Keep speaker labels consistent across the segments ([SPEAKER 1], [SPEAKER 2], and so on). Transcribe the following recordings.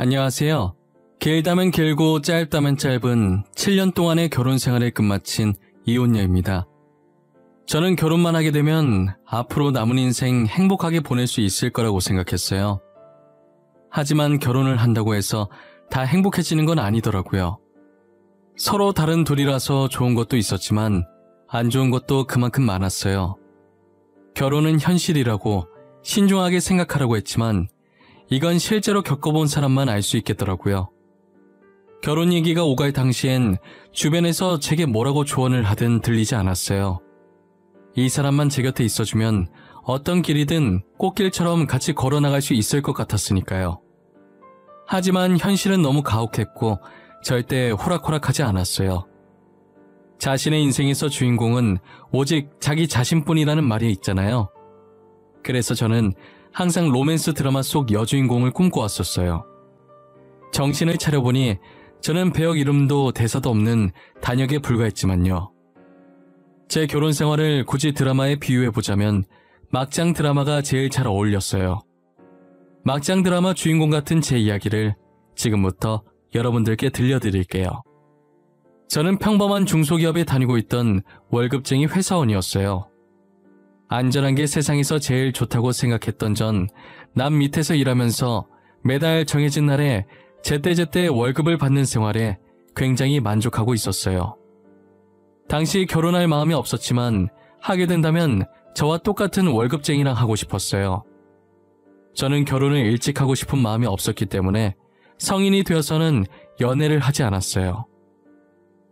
[SPEAKER 1] 안녕하세요. 길다면 길고 짧다면 짧은 7년 동안의 결혼 생활을 끝마친 이혼녀입니다. 저는 결혼만 하게 되면 앞으로 남은 인생 행복하게 보낼 수 있을 거라고 생각했어요. 하지만 결혼을 한다고 해서 다 행복해지는 건 아니더라고요. 서로 다른 둘이라서 좋은 것도 있었지만 안 좋은 것도 그만큼 많았어요. 결혼은 현실이라고 신중하게 생각하라고 했지만 이건 실제로 겪어본 사람만 알 수 있겠더라고요. 결혼 얘기가 오갈 당시엔 주변에서 제게 뭐라고 조언을 하든 들리지 않았어요. 이 사람만 제 곁에 있어주면 어떤 길이든 꽃길처럼 같이 걸어나갈 수 있을 것 같았으니까요. 하지만 현실은 너무 가혹했고 절대 호락호락하지 않았어요. 자신의 인생에서 주인공은 오직 자기 자신뿐이라는 말이 있잖아요. 그래서 저는 항상 로맨스 드라마 속 여주인공을 꿈꿔왔었어요. 정신을 차려보니 저는 배역 이름도 대사도 없는 단역에 불과했지만요. 제 결혼 생활을 굳이 드라마에 비유해보자면 막장 드라마가 제일 잘 어울렸어요. 막장 드라마 주인공 같은 제 이야기를 지금부터 여러분들께 들려드릴게요. 저는 평범한 중소기업에 다니고 있던 월급쟁이 회사원이었어요. 안전한 게 세상에서 제일 좋다고 생각했던 전 남 밑에서 일하면서 매달 정해진 날에 제때제때 월급을 받는 생활에 굉장히 만족하고 있었어요. 당시 결혼할 마음이 없었지만 하게 된다면 저와 똑같은 월급쟁이랑 하고 싶었어요. 저는 결혼을 일찍 하고 싶은 마음이 없었기 때문에 성인이 되어서는 연애를 하지 않았어요.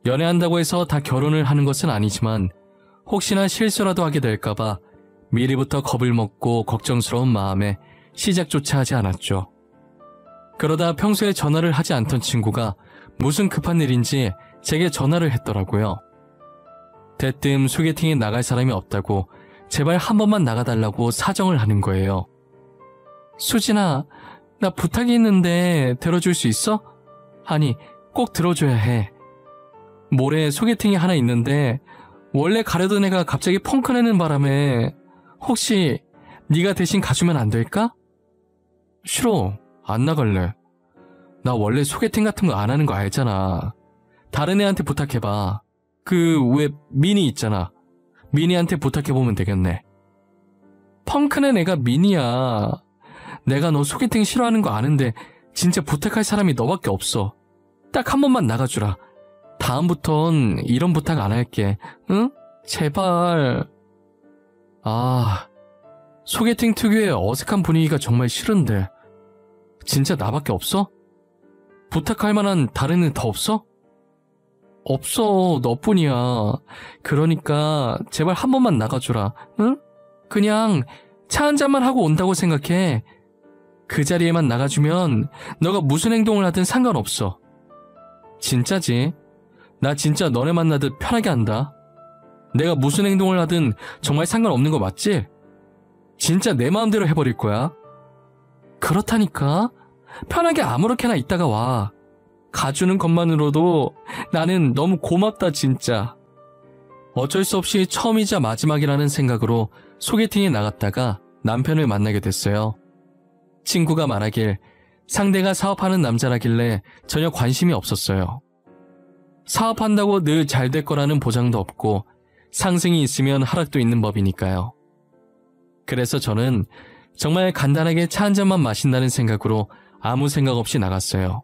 [SPEAKER 1] 연애한다고 해서 다 결혼을 하는 것은 아니지만 혹시나 실수라도 하게 될까봐 미리부터 겁을 먹고 걱정스러운 마음에 시작조차 하지 않았죠. 그러다 평소에 전화를 하지 않던 친구가 무슨 급한 일인지 제게 전화를 했더라고요. 대뜸 소개팅에 나갈 사람이 없다고 제발 한 번만 나가달라고 사정을 하는 거예요. 수진아, 나 부탁이 있는데 들어줄 수 있어? 아니, 꼭 들어줘야 해. 모레 소개팅이 하나 있는데 원래 가려던 애가 갑자기 펑크 내는 바람에 혹시 네가 대신 가주면 안 될까? 싫어, 안 나갈래. 나 원래 소개팅 같은 거 안 하는 거 알잖아. 다른 애한테 부탁해봐. 왜 미니 있잖아. 미니한테 부탁해보면 되겠네. 펑크낸 애가 미니야. 내가 너 소개팅 싫어하는 거 아는데 진짜 부탁할 사람이 너밖에 없어. 딱 한 번만 나가주라. 다음부턴 이런 부탁 안 할게. 응? 제발. 소개팅 특유의 어색한 분위기가 정말 싫은데 진짜 나밖에 없어? 부탁할 만한 다른 애 더 없어? 없어, 너뿐이야. 그러니까 제발 한 번만 나가주라. 응? 그냥 차 한 잔만 하고 온다고 생각해. 그 자리에만 나가주면 너가 무슨 행동을 하든 상관없어. 진짜지? 나 진짜 너네 만나듯 편하게 한다. 내가 무슨 행동을 하든 정말 상관없는 거 맞지? 진짜 내 마음대로 해버릴 거야. 그렇다니까? 편하게 아무렇게나 있다가 와. 가주는 것만으로도 나는 너무 고맙다 진짜. 어쩔 수 없이 처음이자 마지막이라는 생각으로 소개팅에 나갔다가 남편을 만나게 됐어요. 친구가 말하길 상대가 사업하는 남자라길래 전혀 관심이 없었어요. 사업한다고 늘 잘 될 거라는 보장도 없고 상승이 있으면 하락도 있는 법이니까요. 그래서 저는 정말 간단하게 차 한 잔만 마신다는 생각으로 아무 생각 없이 나갔어요.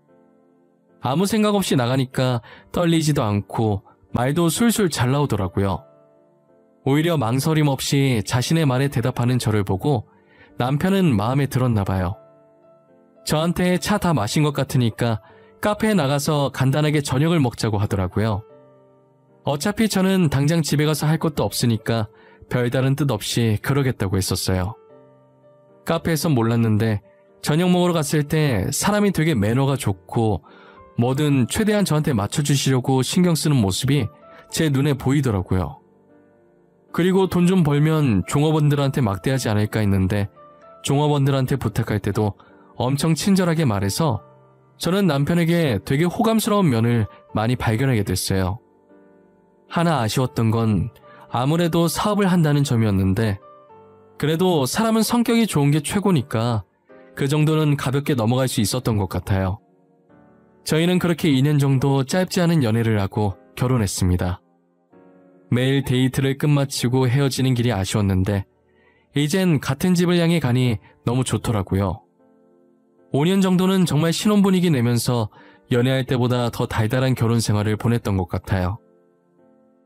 [SPEAKER 1] 아무 생각 없이 나가니까 떨리지도 않고 말도 술술 잘 나오더라고요. 오히려 망설임 없이 자신의 말에 대답하는 저를 보고 남편은 마음에 들었나 봐요. 저한테 차 다 마신 것 같으니까 카페에 나가서 간단하게 저녁을 먹자고 하더라고요. 어차피 저는 당장 집에 가서 할 것도 없으니까 별다른 뜻 없이 그러겠다고 했었어요. 카페에선 몰랐는데 저녁 먹으러 갔을 때 사람이 되게 매너가 좋고 뭐든 최대한 저한테 맞춰주시려고 신경 쓰는 모습이 제 눈에 보이더라고요. 그리고 돈 좀 벌면 종업원들한테 막대하지 않을까 했는데 종업원들한테 부탁할 때도 엄청 친절하게 말해서 저는 남편에게 되게 호감스러운 면을 많이 발견하게 됐어요. 하나 아쉬웠던 건 아무래도 사업을 한다는 점이었는데 그래도 사람은 성격이 좋은 게 최고니까 그 정도는 가볍게 넘어갈 수 있었던 것 같아요. 저희는 그렇게 2년 정도 짧지 않은 연애를 하고 결혼했습니다. 매일 데이트를 끝마치고 헤어지는 길이 아쉬웠는데 이젠 같은 집을 향해 가니 너무 좋더라고요. 5년 정도는 정말 신혼분위기 내면서 연애할 때보다 더 달달한 결혼 생활을 보냈던 것 같아요.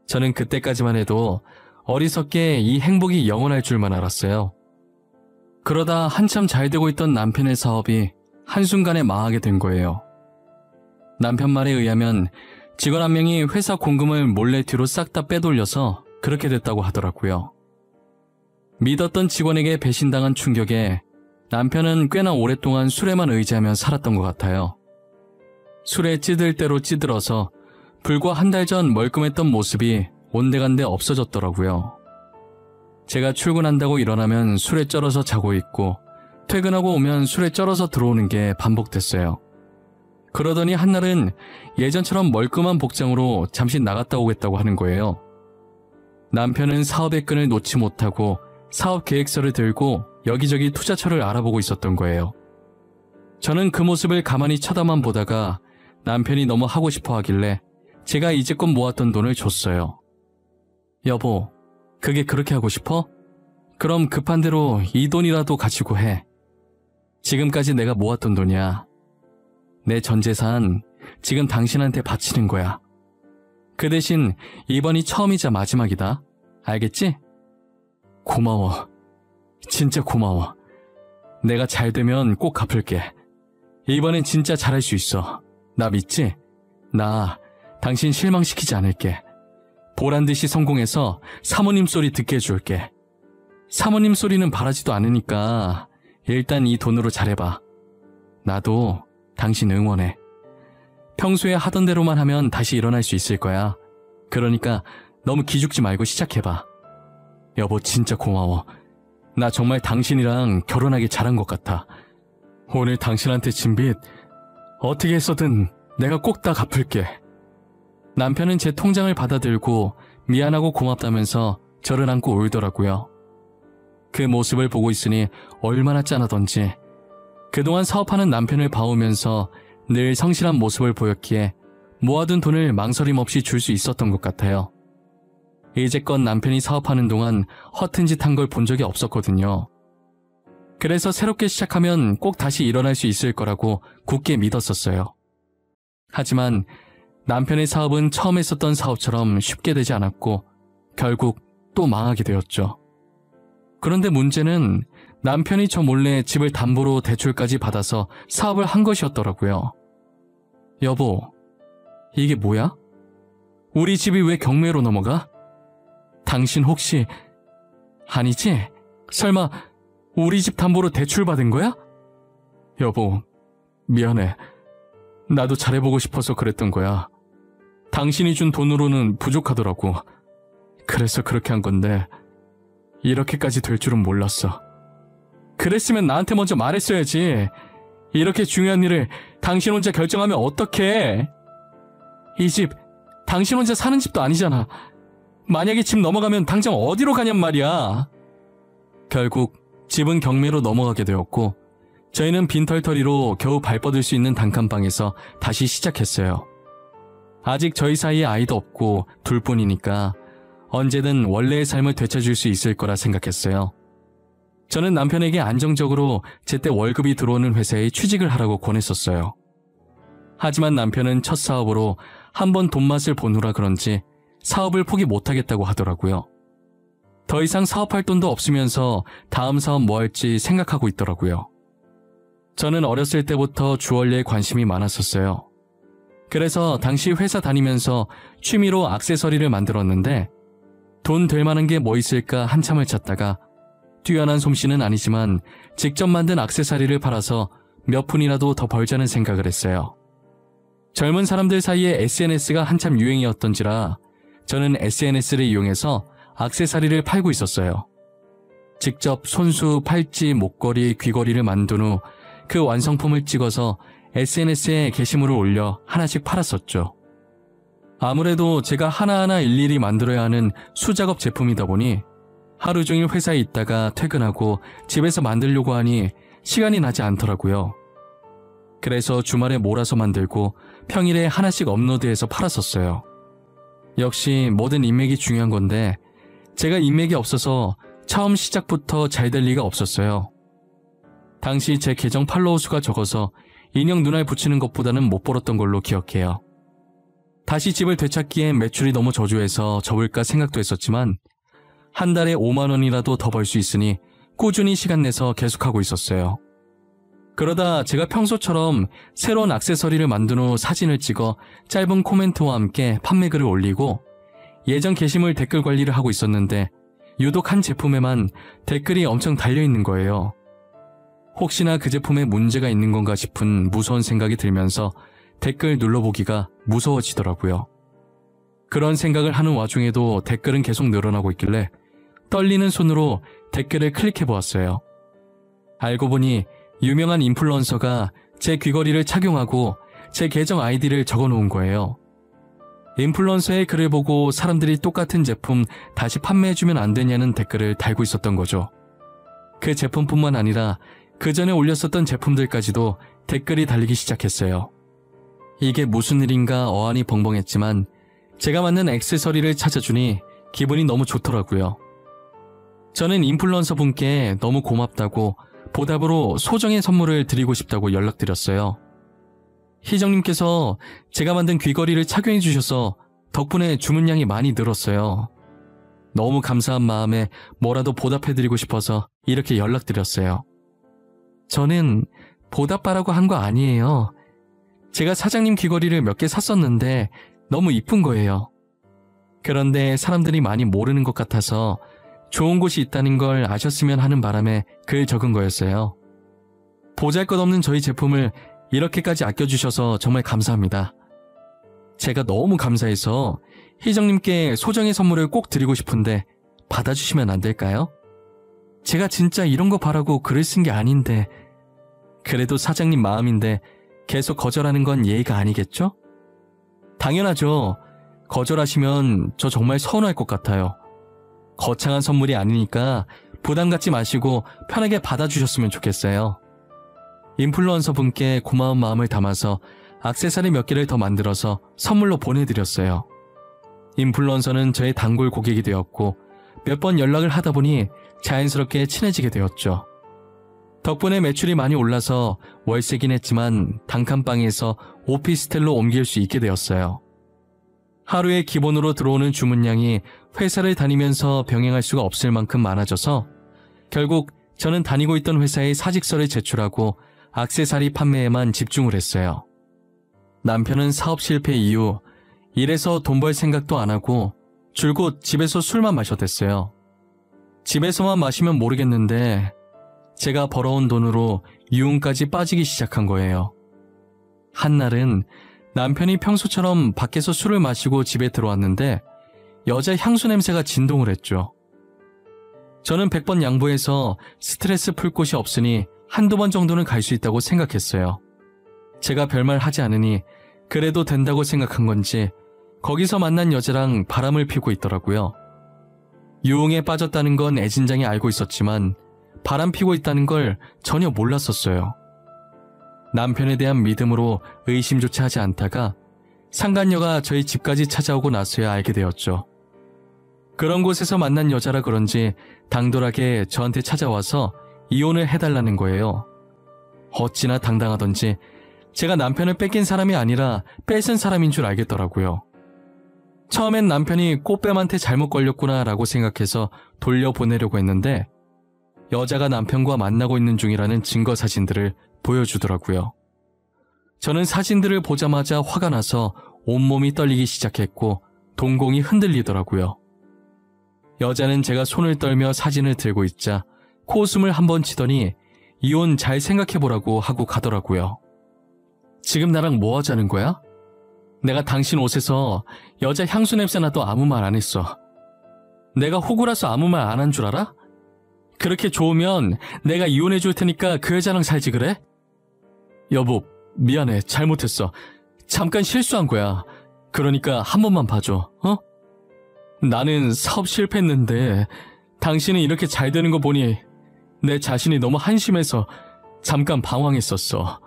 [SPEAKER 1] 저는 그때까지만 해도 어리석게 이 행복이 영원할 줄만 알았어요. 그러다 한참 잘 되고 있던 남편의 사업이 한순간에 망하게 된 거예요. 남편 말에 의하면 직원 한 명이 회사 공금을 몰래 뒤로 싹 다 빼돌려서 그렇게 됐다고 하더라고요. 믿었던 직원에게 배신당한 충격에 남편은 꽤나 오랫동안 술에만 의지하며 살았던 것 같아요. 술에 찌들 대로 찌들어서 불과 한 달 전 멀끔했던 모습이 온데간데 없어졌더라고요. 제가 출근한다고 일어나면 술에 쩔어서 자고 있고 퇴근하고 오면 술에 쩔어서 들어오는 게 반복됐어요. 그러더니 한날은 예전처럼 멀끔한 복장으로 잠시 나갔다 오겠다고 하는 거예요. 남편은 사업의 끈을 놓지 못하고 사업 계획서를 들고 여기저기 투자처를 알아보고 있었던 거예요. 저는 그 모습을 가만히 쳐다만 보다가 남편이 너무 하고 싶어 하길래 제가 이제껏 모았던 돈을 줬어요. 여보, 그게 그렇게 하고 싶어? 그럼 급한 대로 이 돈이라도 가지고 해. 지금까지 내가 모았던 돈이야. 내 전 재산 지금 당신한테 바치는 거야. 그 대신 이번이 처음이자 마지막이다. 알겠지? 고마워. 진짜 고마워. 내가 잘 되면 꼭 갚을게. 이번엔 진짜 잘할 수 있어. 나 믿지? 나 당신 실망시키지 않을게. 보란듯이 성공해서 사모님 소리 듣게 해줄게. 사모님 소리는 바라지도 않으니까 일단 이 돈으로 잘해봐. 나도 당신 응원해. 평소에 하던 대로만 하면 다시 일어날 수 있을 거야. 그러니까 너무 기죽지 말고 시작해봐. 여보, 진짜 고마워. 나 정말 당신이랑 결혼하기 잘한 것 같아. 오늘 당신한테 진 빚 어떻게 해서든 내가 꼭 다 갚을게. 남편은 제 통장을 받아들고 미안하고 고맙다면서 저를 안고 울더라고요. 그 모습을 보고 있으니 얼마나 짠하던지. 그동안 사업하는 남편을 봐오면서 늘 성실한 모습을 보였기에 모아둔 돈을 망설임 없이 줄 수 있었던 것 같아요. 이제껏 남편이 사업하는 동안 허튼 짓 한 걸 본 적이 없었거든요. 그래서 새롭게 시작하면 꼭 다시 일어날 수 있을 거라고 굳게 믿었었어요. 하지만 남편의 사업은 처음 했었던 사업처럼 쉽게 되지 않았고 결국 또 망하게 되었죠. 그런데 문제는 남편이 저 몰래 집을 담보로 대출까지 받아서 사업을 한 것이었더라고요. 여보, 이게 뭐야? 우리 집이 왜 경매로 넘어가? 당신 혹시... 아니지? 설마 우리 집 담보로 대출 받은 거야? 여보, 미안해. 나도 잘해보고 싶어서 그랬던 거야. 당신이 준 돈으로는 부족하더라고. 그래서 그렇게 한 건데 이렇게까지 될 줄은 몰랐어. 그랬으면 나한테 먼저 말했어야지. 이렇게 중요한 일을 당신 혼자 결정하면 어떡해. 이 집 당신 혼자 사는 집도 아니잖아. 만약에 집 넘어가면 당장 어디로 가냔 말이야. 결국 집은 경매로 넘어가게 되었고 저희는 빈털터리로 겨우 발 뻗을 수 있는 단칸방에서 다시 시작했어요. 아직 저희 사이에 아이도 없고 둘뿐이니까 언제든 원래의 삶을 되찾을 수 있을 거라 생각했어요. 저는 남편에게 안정적으로 제때 월급이 들어오는 회사에 취직을 하라고 권했었어요. 하지만 남편은 첫 사업으로 한번 돈맛을 보느라 그런지 사업을 포기 못하겠다고 하더라고요. 더 이상 사업할 돈도 없으면서 다음 사업 뭐 할지 생각하고 있더라고요. 저는 어렸을 때부터 주얼리에 관심이 많았었어요. 그래서 당시 회사 다니면서 취미로 액세서리를 만들었는데 돈 될 만한 게 뭐 있을까 한참을 찾다가 뛰어난 솜씨는 아니지만 직접 만든 액세서리를 팔아서 몇 푼이라도 더 벌자는 생각을 했어요. 젊은 사람들 사이에 SNS가 한참 유행이었던지라 저는 SNS를 이용해서 액세서리를 팔고 있었어요. 직접 손수, 팔찌, 목걸이, 귀걸이를 만든 후 그 완성품을 찍어서 SNS에 게시물을 올려 하나씩 팔았었죠. 아무래도 제가 하나하나 일일이 만들어야 하는 수작업 제품이다 보니 하루 종일 회사에 있다가 퇴근하고 집에서 만들려고 하니 시간이 나지 않더라고요. 그래서 주말에 몰아서 만들고 평일에 하나씩 업로드해서 팔았었어요. 역시 뭐든 인맥이 중요한 건데 제가 인맥이 없어서 처음 시작부터 잘 될 리가 없었어요. 당시 제 계정 팔로워 수가 적어서 인형 눈알 붙이는 것보다는 못 벌었던 걸로 기억해요. 다시 집을 되찾기엔 매출이 너무 저조해서 접을까 생각도 했었지만 한 달에 5만 원이라도 더 벌 수 있으니 꾸준히 시간 내서 계속하고 있었어요. 그러다 제가 평소처럼 새로운 액세서리를 만든 후 사진을 찍어 짧은 코멘트와 함께 판매글을 올리고 예전 게시물 댓글 관리를 하고 있었는데 유독 한 제품에만 댓글이 엄청 달려있는 거예요. 혹시나 그 제품에 문제가 있는 건가 싶은 무서운 생각이 들면서 댓글 눌러보기가 무서워지더라고요. 그런 생각을 하는 와중에도 댓글은 계속 늘어나고 있길래 떨리는 손으로 댓글을 클릭해보았어요. 알고 보니 유명한 인플루언서가 제 귀걸이를 착용하고 제 계정 아이디를 적어놓은 거예요. 인플루언서의 글을 보고 사람들이 똑같은 제품 다시 판매해주면 안 되냐는 댓글을 달고 있었던 거죠. 그 제품뿐만 아니라 그 전에 올렸었던 제품들까지도 댓글이 달리기 시작했어요. 이게 무슨 일인가 어안이 벙벙했지만 제가 만든 액세서리를 찾아주니 기분이 너무 좋더라고요. 저는 인플루언서 분께 너무 고맙다고 보답으로 소정의 선물을 드리고 싶다고 연락드렸어요. 희정님께서 제가 만든 귀걸이를 착용해 주셔서 덕분에 주문량이 많이 늘었어요. 너무 감사한 마음에 뭐라도 보답해드리고 싶어서 이렇게 연락드렸어요. 저는 보답바라고 한 거 아니에요. 제가 사장님 귀걸이를 몇 개 샀었는데 너무 이쁜 거예요. 그런데 사람들이 많이 모르는 것 같아서 좋은 곳이 있다는 걸 아셨으면 하는 바람에 글 적은 거였어요. 보잘것없는 저희 제품을 이렇게까지 아껴주셔서 정말 감사합니다. 제가 너무 감사해서 희정님께 소정의 선물을 꼭 드리고 싶은데 받아주시면 안 될까요? 제가 진짜 이런 거 바라고 글을 쓴 게 아닌데 그래도 사장님 마음인데 계속 거절하는 건 예의가 아니겠죠? 당연하죠. 거절하시면 저 정말 서운할 것 같아요. 거창한 선물이 아니니까 부담 갖지 마시고 편하게 받아주셨으면 좋겠어요. 인플루언서 분께 고마운 마음을 담아서 액세서리 몇 개를 더 만들어서 선물로 보내드렸어요. 인플루언서는 저의 단골 고객이 되었고 몇 번 연락을 하다 보니 자연스럽게 친해지게 되었죠. 덕분에 매출이 많이 올라서 월세긴 했지만 단칸방에서 오피스텔로 옮길 수 있게 되었어요. 하루에 기본으로 들어오는 주문량이 회사를 다니면서 병행할 수가 없을 만큼 많아져서 결국 저는 다니고 있던 회사에 사직서를 제출하고 액세서리 판매에만 집중을 했어요. 남편은 사업 실패 이후 일해서 돈 벌 생각도 안 하고 줄곧 집에서 술만 마셨댔어요. 집에서만 마시면 모르겠는데 제가 벌어온 돈으로 유흥까지 빠지기 시작한 거예요. 한날은 남편이 평소처럼 밖에서 술을 마시고 집에 들어왔는데 여자 향수 냄새가 진동을 했죠. 저는 100번 양보해서 스트레스 풀 곳이 없으니 한두 번 정도는 갈 수 있다고 생각했어요. 제가 별말 하지 않으니 그래도 된다고 생각한 건지 거기서 만난 여자랑 바람을 피우고 있더라고요. 유흥에 빠졌다는 건 애진장이 알고 있었지만 바람 피고 있다는 걸 전혀 몰랐었어요. 남편에 대한 믿음으로 의심조차 하지 않다가 상간녀가 저희 집까지 찾아오고 나서야 알게 되었죠. 그런 곳에서 만난 여자라 그런지 당돌하게 저한테 찾아와서 이혼을 해달라는 거예요. 어찌나 당당하던지 제가 남편을 뺏긴 사람이 아니라 뺏은 사람인 줄 알겠더라고요. 처음엔 남편이 꽃뱀한테 잘못 걸렸구나 라고 생각해서 돌려보내려고 했는데 여자가 남편과 만나고 있는 중이라는 증거 사진들을 보여주더라고요. 저는 사진들을 보자마자 화가 나서 온몸이 떨리기 시작했고 동공이 흔들리더라고요. 여자는 제가 손을 떨며 사진을 들고 있자 코웃음을 한번 치더니 이혼 잘 생각해보라고 하고 가더라고요. 지금 나랑 뭐 하자는 거야? 내가 당신 옷에서 여자 향수 냄새 나도 아무 말 안 했어. 내가 호구라서 아무 말 안 한 줄 알아? 그렇게 좋으면 내가 이혼해 줄 테니까 그 여자랑 살지 그래? 여보, 미안해. 잘못했어. 잠깐 실수한 거야. 그러니까 한 번만 봐줘. 어? 나는 사업 실패했는데 당신은 이렇게 잘 되는 거 보니 내 자신이 너무 한심해서 잠깐 방황했었어.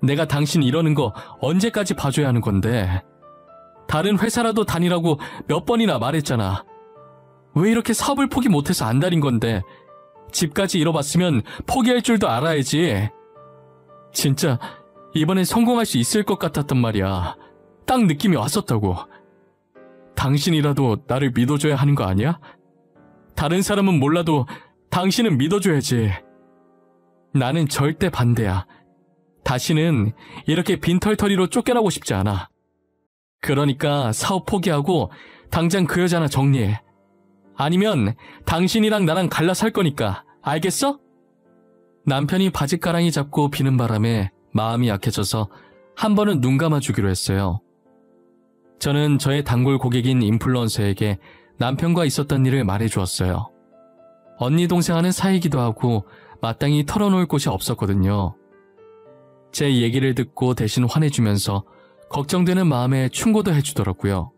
[SPEAKER 1] 내가 당신 이러는 거 언제까지 봐줘야 하는 건데. 다른 회사라도 다니라고 몇 번이나 말했잖아. 왜 이렇게 사업을 포기 못해서 안달인 건데. 집까지 잃어봤으면 포기할 줄도 알아야지. 진짜 이번엔 성공할 수 있을 것 같았단 말이야. 딱 느낌이 왔었다고. 당신이라도 나를 믿어줘야 하는 거 아니야? 다른 사람은 몰라도 당신은 믿어줘야지. 나는 절대 반대야. 다시는 이렇게 빈털터리로 쫓겨나고 싶지 않아. 그러니까 사업 포기하고 당장 그 여자나 정리해. 아니면 당신이랑 나랑 갈라 살 거니까. 알겠어? 남편이 바짓가랑이 잡고 비는 바람에 마음이 약해져서 한 번은 눈 감아주기로 했어요. 저는 저의 단골 고객인 인플루언서에게 남편과 있었던 일을 말해주었어요. 언니 동생하는 사이기도 하고 마땅히 털어놓을 곳이 없었거든요. 제 얘기를 듣고 대신 화내주면서 걱정되는 마음에 충고도 해주더라고요.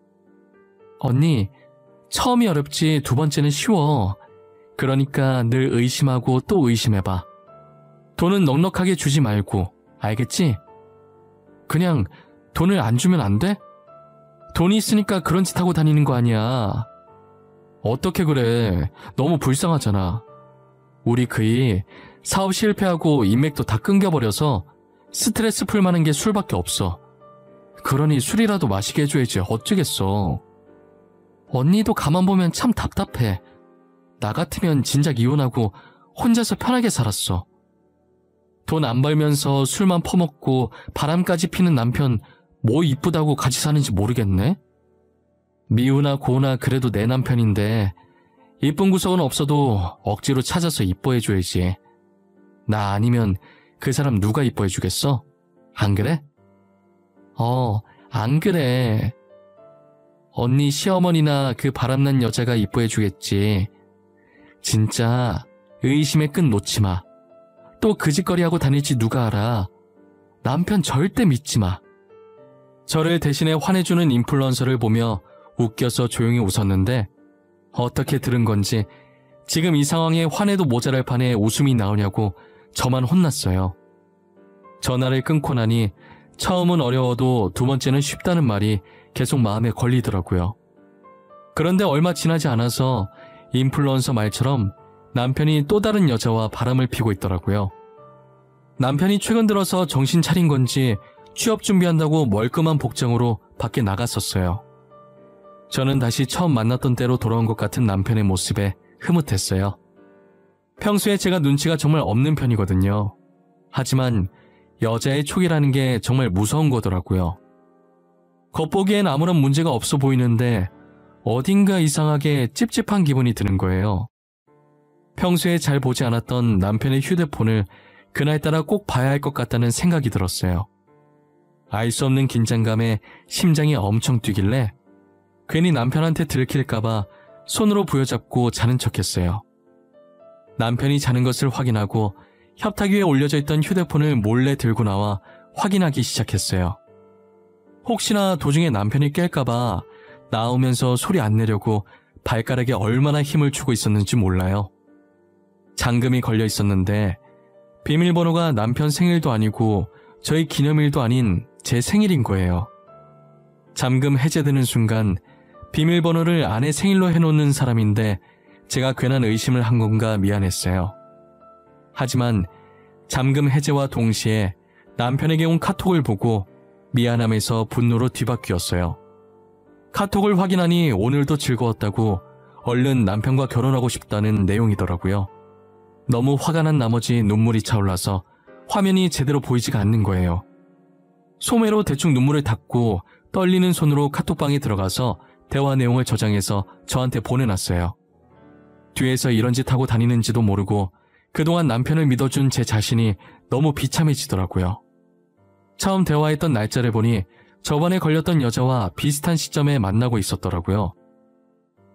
[SPEAKER 1] 언니, 처음이 어렵지 두 번째는 쉬워. 그러니까 늘 의심하고 또 의심해봐. 돈은 넉넉하게 주지 말고, 알겠지? 그냥 돈을 안 주면 안 돼? 돈이 있으니까 그런 짓 하고 다니는 거 아니야. 어떻게 그래? 너무 불쌍하잖아. 우리 그이 사업 실패하고 인맥도 다 끊겨버려서 스트레스 풀만한 게 술밖에 없어. 그러니 술이라도 마시게 해줘야지 어쩌겠어. 언니도 가만 보면 참 답답해. 나 같으면 진작 이혼하고 혼자서 편하게 살았어. 돈 안 벌면서 술만 퍼먹고 바람까지 피는 남편 뭐 이쁘다고 같이 사는지 모르겠네? 미우나 고우나 그래도 내 남편인데 이쁜 구석은 없어도 억지로 찾아서 이뻐해줘야지. 나 아니면 그 사람 누가 이뻐해주겠어? 안 그래? 안 그래. 언니 시어머니나 그 바람난 여자가 이뻐해주겠지. 진짜 의심의 끈 놓지 마. 또 그 짓거리하고 다닐지 누가 알아. 남편 절대 믿지 마. 저를 대신에 화내주는 인플루언서를 보며 웃겨서 조용히 웃었는데 어떻게 들은 건지 지금 이 상황에 화내도 모자랄 판에 웃음이 나오냐고 저만 혼났어요. 전화를 끊고 나니 처음은 어려워도 두 번째는 쉽다는 말이 계속 마음에 걸리더라고요. 그런데 얼마 지나지 않아서 인플루언서 말처럼 남편이 또 다른 여자와 바람을 피고 있더라고요. 남편이 최근 들어서 정신 차린 건지 취업 준비한다고 멀끔한 복장으로 밖에 나갔었어요. 저는 다시 처음 만났던 때로 돌아온 것 같은 남편의 모습에 흐뭇했어요. 평소에 제가 눈치가 정말 없는 편이거든요. 하지만 여자의 촉이라는 게 정말 무서운 거더라고요. 겉보기엔 아무런 문제가 없어 보이는데 어딘가 이상하게 찝찝한 기분이 드는 거예요. 평소에 잘 보지 않았던 남편의 휴대폰을 그날따라 꼭 봐야 할 것 같다는 생각이 들었어요. 알 수 없는 긴장감에 심장이 엄청 뛰길래 괜히 남편한테 들킬까봐 손으로 부여잡고 자는 척했어요. 남편이 자는 것을 확인하고 협탁 위에 올려져 있던 휴대폰을 몰래 들고 나와 확인하기 시작했어요. 혹시나 도중에 남편이 깰까봐 나오면서 소리 안 내려고 발가락에 얼마나 힘을 주고 있었는지 몰라요. 잠금이 걸려 있었는데 비밀번호가 남편 생일도 아니고 저희 기념일도 아닌 제 생일인 거예요. 잠금 해제되는 순간 비밀번호를 아내 생일로 해놓는 사람인데 제가 괜한 의심을 한 건가 미안했어요. 하지만 잠금 해제와 동시에 남편에게 온 카톡을 보고 미안함에서 분노로 뒤바뀌었어요. 카톡을 확인하니 오늘도 즐거웠다고 얼른 남편과 결혼하고 싶다는 내용이더라고요. 너무 화가 난 나머지 눈물이 차올라서 화면이 제대로 보이지가 않는 거예요. 소매로 대충 눈물을 닦고 떨리는 손으로 카톡방에 들어가서 대화 내용을 저장해서 저한테 보내놨어요. 뒤에서 이런 짓 하고 다니는지도 모르고 그동안 남편을 믿어준 제 자신이 너무 비참해지더라고요. 처음 대화했던 날짜를 보니 저번에 걸렸던 여자와 비슷한 시점에 만나고 있었더라고요.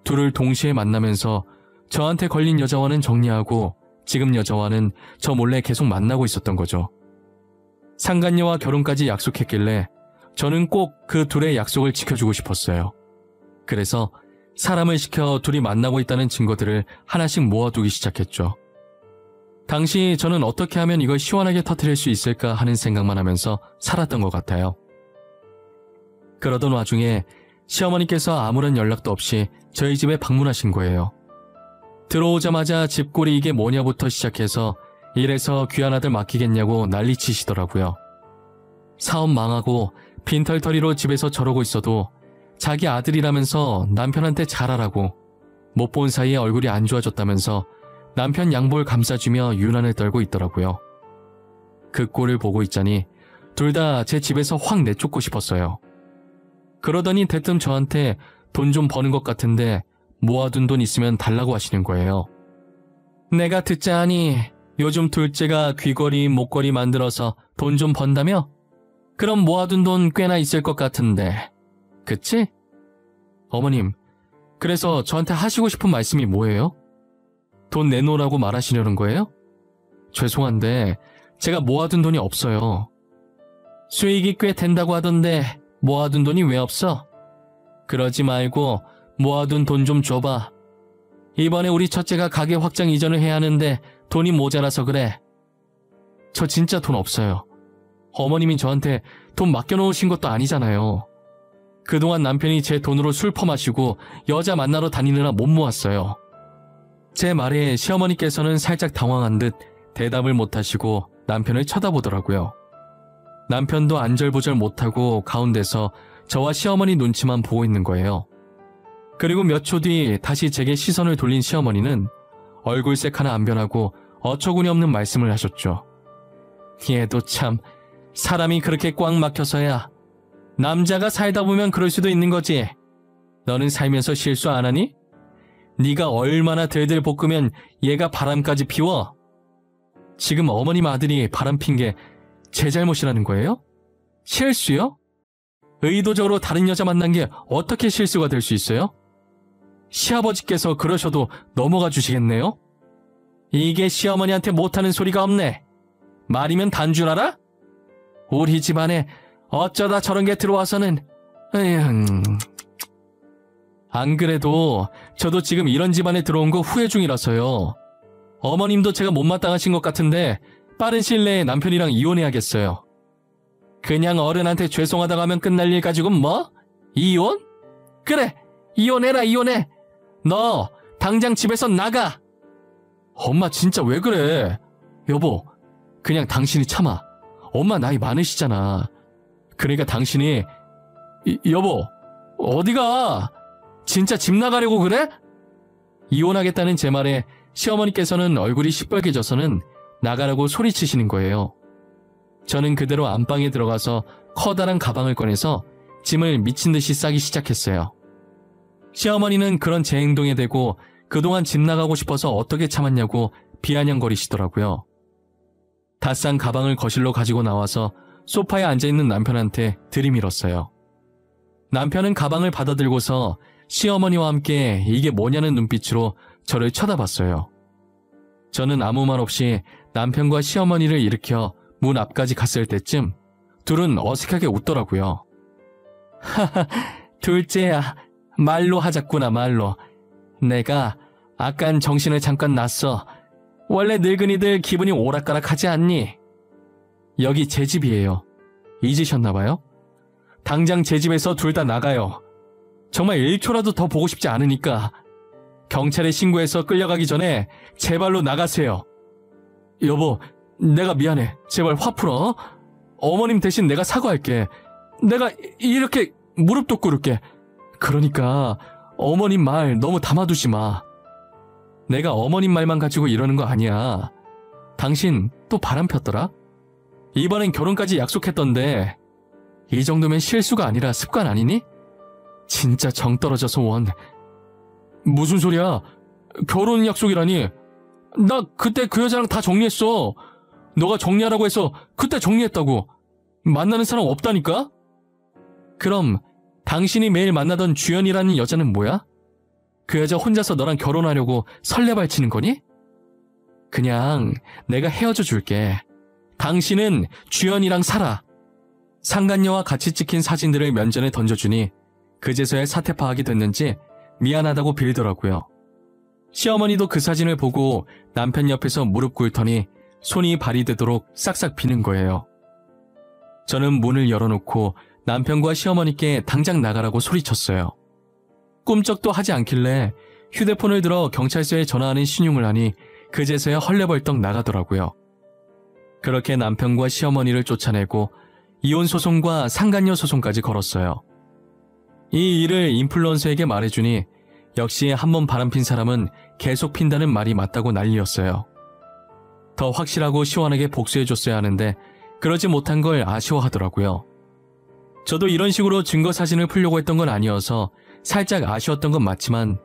[SPEAKER 1] 둘을 동시에 만나면서 저한테 걸린 여자와는 정리하고 지금 여자와는 저 몰래 계속 만나고 있었던 거죠. 상간녀와 결혼까지 약속했길래 저는 꼭 그 둘의 약속을 지켜주고 싶었어요. 그래서 사람을 시켜 둘이 만나고 있다는 증거들을 하나씩 모아두기 시작했죠. 당시 저는 어떻게 하면 이걸 시원하게 터뜨릴 수 있을까 하는 생각만 하면서 살았던 것 같아요. 그러던 와중에 시어머니께서 아무런 연락도 없이 저희 집에 방문하신 거예요. 들어오자마자 집골이 이게 뭐냐부터 시작해서 이래서 귀한 아들 맡기겠냐고 난리치시더라고요. 사업 망하고 빈털터리로 집에서 저러고 있어도 자기 아들이라면서 남편한테 잘하라고, 못 본 사이에 얼굴이 안 좋아졌다면서 남편 양볼 감싸주며 유난을 떨고 있더라고요. 그 꼴을 보고 있자니 둘 다 제 집에서 확 내쫓고 싶었어요. 그러더니 대뜸 저한테 돈 좀 버는 것 같은데 모아둔 돈 있으면 달라고 하시는 거예요. 내가 듣자 하니 요즘 둘째가 귀걸이, 목걸이 만들어서 돈 좀 번다며? 그럼 모아둔 돈 꽤나 있을 것 같은데. 그치? 어머님, 그래서 저한테 하시고 싶은 말씀이 뭐예요? 돈 내놓으라고 말하시려는 거예요? 죄송한데 제가 모아둔 돈이 없어요. 수익이 꽤 된다고 하던데 모아둔 돈이 왜 없어? 그러지 말고 모아둔 돈 좀 줘봐. 이번에 우리 첫째가 가게 확장 이전을 해야 하는데 돈이 모자라서 그래. 저 진짜 돈 없어요. 어머님이 저한테 돈 맡겨놓으신 것도 아니잖아요. 그동안 남편이 제 돈으로 술 퍼마시고 여자 만나러 다니느라 못 모았어요. 제 말에 시어머니께서는 살짝 당황한 듯 대답을 못하시고 남편을 쳐다보더라고요. 남편도 안절부절 못하고 가운데서 저와 시어머니 눈치만 보고 있는 거예요. 그리고 몇 초 뒤 다시 제게 시선을 돌린 시어머니는 얼굴색 하나 안 변하고 어처구니 없는 말씀을 하셨죠. 얘도 참, 사람이 그렇게 꽉 막혀서야. 남자가 살다 보면 그럴 수도 있는 거지. 너는 살면서 실수 안 하니? 네가 얼마나 들들 볶으면 얘가 바람까지 피워? 지금 어머님 아들이 바람 핀 게 제 잘못이라는 거예요? 실수요? 의도적으로 다른 여자 만난 게 어떻게 실수가 될 수 있어요? 시아버지께서 그러셔도 넘어가 주시겠네요? 이게 시어머니한테 못하는 소리가 없네. 말이면 단 줄 알아? 우리 집안에 어쩌다 저런 게 들어와서는. 안 그래도 저도 지금 이런 집안에 들어온 거 후회 중이라서요. 어머님도 제가 못마땅하신 것 같은데 빠른 시일 내에 남편이랑 이혼해야겠어요. 그냥 어른한테 죄송하다고 하면 끝날 일 가지고 뭐? 이혼? 그래, 이혼해라, 이혼해. 너 당장 집에서 나가. 엄마 진짜 왜 그래? 여보, 그냥 당신이 참아. 엄마 나이 많으시잖아. 그러니까 당신이. 여보, 어디가? 진짜 집 나가려고 그래? 이혼하겠다는 제 말에 시어머니께서는 얼굴이 시뻘개져서는 나가라고 소리치시는 거예요. 저는 그대로 안방에 들어가서 커다란 가방을 꺼내서 짐을 미친 듯이 싸기 시작했어요. 시어머니는 그런 제 행동에 대고 그동안 집 나가고 싶어서 어떻게 참았냐고 비아냥거리시더라고요. 다 싼 가방을 거실로 가지고 나와서 소파에 앉아있는 남편한테 들이밀었어요. 남편은 가방을 받아들고서 시어머니와 함께 이게 뭐냐는 눈빛으로 저를 쳐다봤어요. 저는 아무 말 없이 남편과 시어머니를 일으켜 문 앞까지 갔을 때쯤 둘은 어색하게 웃더라고요. 하하, 둘째야, 말로 하자꾸나 말로. 내가 아깐 정신을 잠깐 놨어. 원래 늙은이들 기분이 오락가락하지 않니? 여기 제 집이에요. 잊으셨나봐요? 당장 제 집에서 둘 다 나가요. 정말 1초라도 더 보고 싶지 않으니까. 경찰에 신고해서 끌려가기 전에 제발로 나가세요. 여보, 내가 미안해. 제발 화 풀어. 어머님 대신 내가 사과할게. 내가 이렇게 무릎도 꿇을게. 그러니까 어머님 말 너무 담아두지 마. 내가 어머님 말만 가지고 이러는 거 아니야. 당신 또 바람 폈더라? 이번엔 결혼까지 약속했던데 이 정도면 실수가 아니라 습관 아니니? 진짜 정 떨어져서 원. 무슨 소리야? 결혼 약속이라니. 나 그때 그 여자랑 다 정리했어. 너가 정리하라고 해서 그때 정리했다고. 만나는 사람 없다니까? 그럼 당신이 매일 만나던 주연이라는 여자는 뭐야? 그 여자 혼자서 너랑 결혼하려고 설레발치는 거니? 그냥 내가 헤어져 줄게. 당신은 주연이랑 살아. 상간녀와 같이 찍힌 사진들을 면전에 던져주니 그제서야 사태 파악이 됐는지 미안하다고 빌더라고요. 시어머니도 그 사진을 보고 남편 옆에서 무릎 꿇더니 손이 발이 되도록 싹싹 비는 거예요. 저는 문을 열어놓고 남편과 시어머니께 당장 나가라고 소리쳤어요. 꿈쩍도 하지 않길래 휴대폰을 들어 경찰서에 전화하는 신용을 하니 그제서야 헐레벌떡 나가더라고요. 그렇게 남편과 시어머니를 쫓아내고 이혼 소송과 상간녀 소송까지 걸었어요. 이 일을 인플루언서에게 말해주니 역시 한번 바람핀 사람은 계속 핀다는 말이 맞다고 난리였어요. 더 확실하고 시원하게 복수해줬어야 하는데 그러지 못한 걸 아쉬워하더라고요. 저도 이런 식으로 증거 사진을 풀려고 했던 건 아니어서 살짝 아쉬웠던 건 맞지만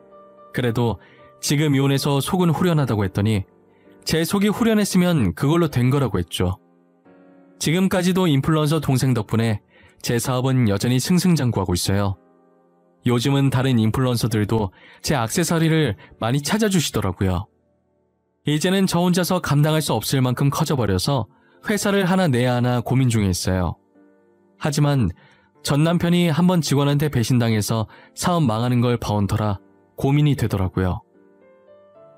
[SPEAKER 1] 그래도 지금 이혼해서 속은 후련하다고 했더니 제 속이 후련했으면 그걸로 된 거라고 했죠. 지금까지도 인플루언서 동생 덕분에 제 사업은 여전히 승승장구하고 있어요. 요즘은 다른 인플루언서들도 제 액세서리를 많이 찾아주시더라고요. 이제는 저 혼자서 감당할 수 없을 만큼 커져버려서 회사를 하나 내야 하나 고민 중에 있어요. 하지만 전 남편이 한번 직원한테 배신당해서 사업 망하는 걸 봐온 터라 고민이 되더라고요.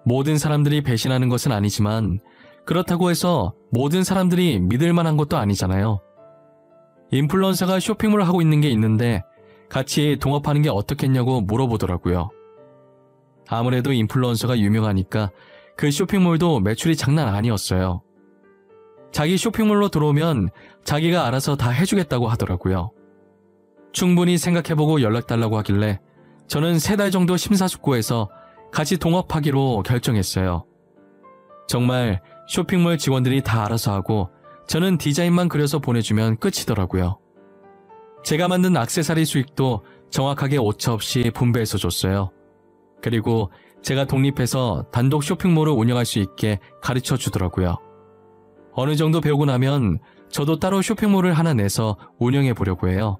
[SPEAKER 1] 모든 사람들이 배신하는 것은 아니지만 그렇다고 해서 모든 사람들이 믿을 만한 것도 아니잖아요. 인플루언서가 쇼핑몰을 하고 있는 게 있는데 같이 동업하는 게 어떻겠냐고 물어보더라고요. 아무래도 인플루언서가 유명하니까 그 쇼핑몰도 매출이 장난 아니었어요. 자기 쇼핑몰로 들어오면 자기가 알아서 다 해주겠다고 하더라고요. 충분히 생각해보고 연락달라고 하길래 저는 3달 정도 심사숙고해서 같이 동업하기로 결정했어요. 정말 쇼핑몰 직원들이 다 알아서 하고 저는 디자인만 그려서 보내주면 끝이더라고요. 제가 만든 액세서리 수익도 정확하게 오차없이 분배해서 줬어요. 그리고 제가 독립해서 단독 쇼핑몰을 운영할 수 있게 가르쳐 주더라고요. 어느 정도 배우고 나면 저도 따로 쇼핑몰을 하나 내서 운영해 보려고 해요.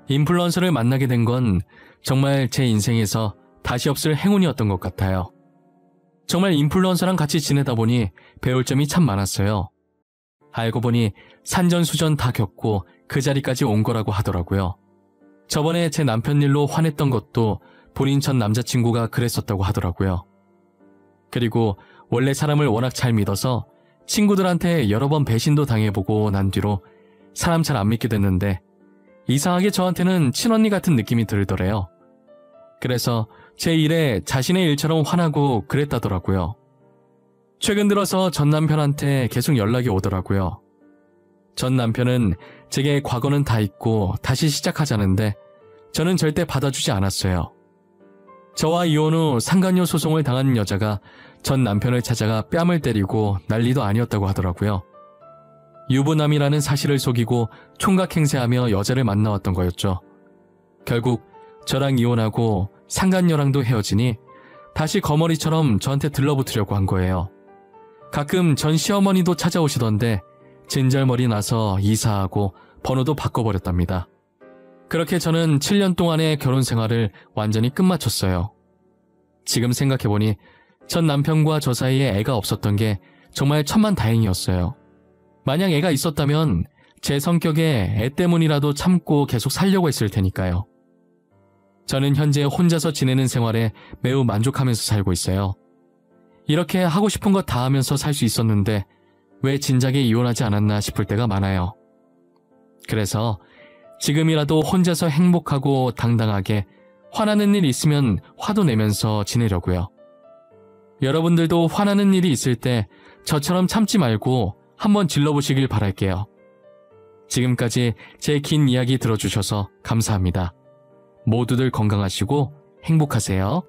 [SPEAKER 1] 인플루언서를 만나게 된 건 정말 제 인생에서 다시 없을 행운이었던 것 같아요. 정말 인플루언서랑 같이 지내다 보니 배울 점이 참 많았어요. 알고 보니 산전수전 다 겪고 그 자리까지 온 거라고 하더라고요. 저번에 제 남편 일로 화냈던 것도 본인 전 남자친구가 그랬었다고 하더라고요. 그리고 원래 사람을 워낙 잘 믿어서 친구들한테 여러 번 배신도 당해보고 난 뒤로 사람 잘 안 믿게 됐는데 이상하게 저한테는 친언니 같은 느낌이 들더래요. 그래서 제 일에 자신의 일처럼 화나고 그랬다더라고요. 최근 들어서 전 남편한테 계속 연락이 오더라고요. 전 남편은 제게 과거는 다 잊고 다시 시작하자는데 저는 절대 받아주지 않았어요. 저와 이혼 후 상간녀 소송을 당한 여자가 전 남편을 찾아가 뺨을 때리고 난리도 아니었다고 하더라고요. 유부남이라는 사실을 속이고 총각 행세하며 여자를 만나왔던 거였죠. 결국 저랑 이혼하고 상간녀랑도 헤어지니 다시 거머리처럼 저한테 들러붙으려고 한 거예요. 가끔 전 시어머니도 찾아오시던데 진절머리 나서 이사하고 번호도 바꿔버렸답니다. 그렇게 저는 7년 동안의 결혼 생활을 완전히 끝마쳤어요. 지금 생각해보니 전 남편과 저 사이에 애가 없었던 게 정말 천만다행이었어요. 만약 애가 있었다면 제 성격에 애 때문이라도 참고 계속 살려고 했을 테니까요. 저는 현재 혼자서 지내는 생활에 매우 만족하면서 살고 있어요. 이렇게 하고 싶은 거 다 하면서 살 수 있었는데 왜 진작에 이혼하지 않았나 싶을 때가 많아요. 그래서 지금이라도 혼자서 행복하고 당당하게 화나는 일 있으면 화도 내면서 지내려고요. 여러분들도 화나는 일이 있을 때 저처럼 참지 말고 한번 질러보시길 바랄게요. 지금까지 제 긴 이야기 들어주셔서 감사합니다. 모두들 건강하시고 행복하세요.